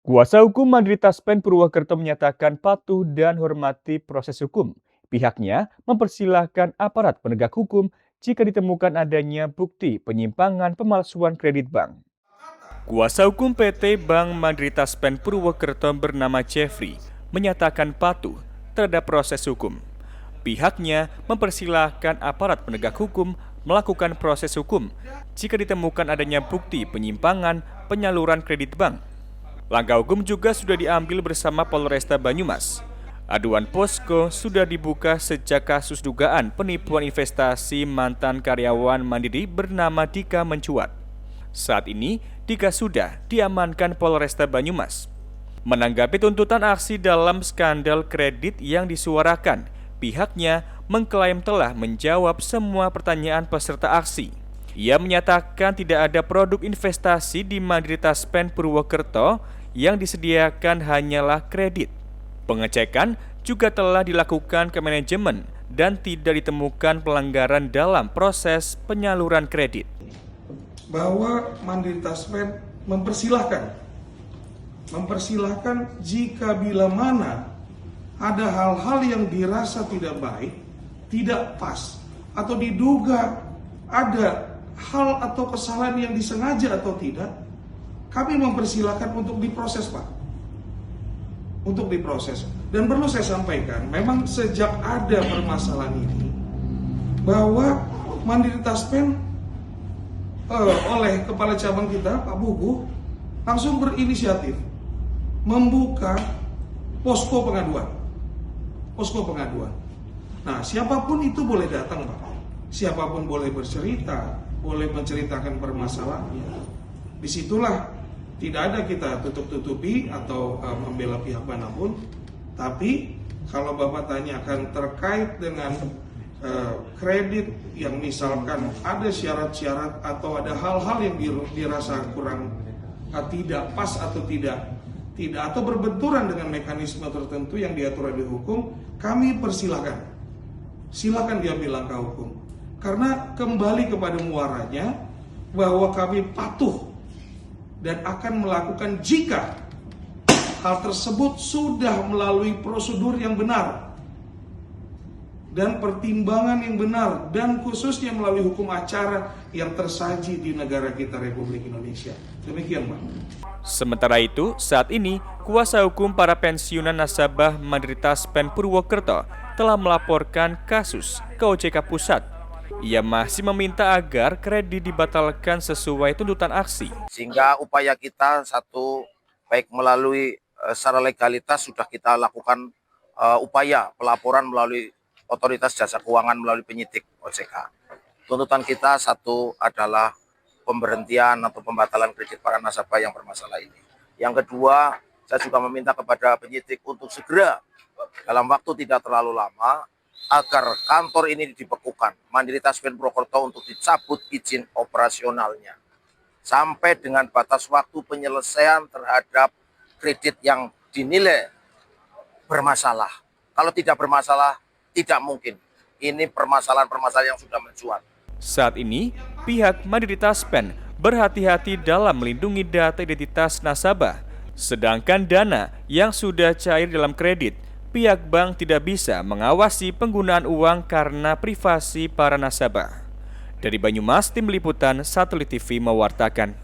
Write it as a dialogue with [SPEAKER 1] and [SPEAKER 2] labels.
[SPEAKER 1] Kuasa hukum Mandiri Taspen Purwokerto menyatakan patuh dan hormati proses hukum. Pihaknya mempersilahkan aparat penegak hukum jika ditemukan adanya bukti penyimpangan pemalsuan kredit bank. Kuasa hukum PT Bank Mandiri Taspen Purwokerto bernama Jeffrey menyatakan patuh terhadap proses hukum. Pihaknya mempersilahkan aparat penegak hukum melakukan proses hukum jika ditemukan adanya bukti penyimpangan penyaluran kredit bank. Langkah hukum juga sudah diambil bersama Polresta Banyumas. Aduan posko sudah dibuka sejak kasus dugaan penipuan investasi mantan karyawan Mandiri bernama Dika mencuat. Saat ini, Dika sudah diamankan Polresta Banyumas. Menanggapi tuntutan aksi dalam skandal kredit yang disuarakan, pihaknya mengklaim telah menjawab semua pertanyaan peserta aksi. Ia menyatakan tidak ada produk investasi di Mandiri Taspen Purwokerto yang disediakan hanyalah kredit. Pengecekan juga telah dilakukan ke manajemen dan tidak ditemukan pelanggaran dalam proses penyaluran kredit.
[SPEAKER 2] Bahwa Mandiri Taspen mempersilahkan jika bila mana ada hal-hal yang dirasa tidak baik, tidak pas, atau diduga ada hal atau kesalahan yang disengaja atau tidak, kami mempersilahkan untuk diproses, Pak. Untuk diproses. Dan perlu saya sampaikan, memang sejak ada permasalahan ini, bahwa Mandiri Taspen oleh Kepala Cabang kita, Pak Bugu, langsung berinisiatif membuka posko pengaduan. Posko pengaduan. Nah, siapapun itu boleh datang, Pak. Siapapun boleh bercerita, boleh menceritakan permasalahannya. Disitulah tidak ada kita tutup-tutupi atau membela pihak manapun. Tapi kalau Bapak tanyakan terkait dengan kredit yang misalkan ada syarat-syarat atau ada hal-hal yang dirasa kurang tidak pas atau tidak atau berbenturan dengan mekanisme tertentu yang diatur di hukum, kami persilahkan. Silakan diambil langkah hukum. Karena kembali kepada muaranya bahwa kami patuh dan akan melakukan jika hal tersebut sudah melalui prosedur yang benar dan pertimbangan yang benar, dan khususnya melalui hukum acara yang tersaji di negara kita Republik Indonesia. Demikian, Pak.
[SPEAKER 1] Sementara itu, saat ini kuasa hukum para pensiunan nasabah Mandiri Taspen Purwokerto telah melaporkan kasus ke OJK Pusat. Ia masih meminta agar kredit dibatalkan sesuai tuntutan aksi.
[SPEAKER 3] Sehingga upaya kita satu, baik melalui secara legalitas sudah kita lakukan upaya pelaporan melalui Otoritas Jasa Keuangan melalui penyidik OJK. Tuntutan kita satu adalah pemberhentian atau pembatalan kredit para nasabah yang bermasalah ini. Yang kedua, saya juga meminta kepada penyidik untuk segera dalam waktu tidak terlalu lama agar kantor ini dibekukan, Mandiri Taspen Purwokerto, untuk dicabut izin operasionalnya sampai dengan batas waktu penyelesaian terhadap kredit yang dinilai bermasalah. Kalau tidak bermasalah, tidak mungkin. Ini permasalahan-permasalahan yang sudah mencuat.
[SPEAKER 1] Saat ini, pihak Mandiri Taspen berhati-hati dalam melindungi data identitas nasabah. Sedangkan dana yang sudah cair dalam kredit, pihak bank tidak bisa mengawasi penggunaan uang karena privasi para nasabah. Dari Banyumas, tim liputan Satelit TV mewartakan.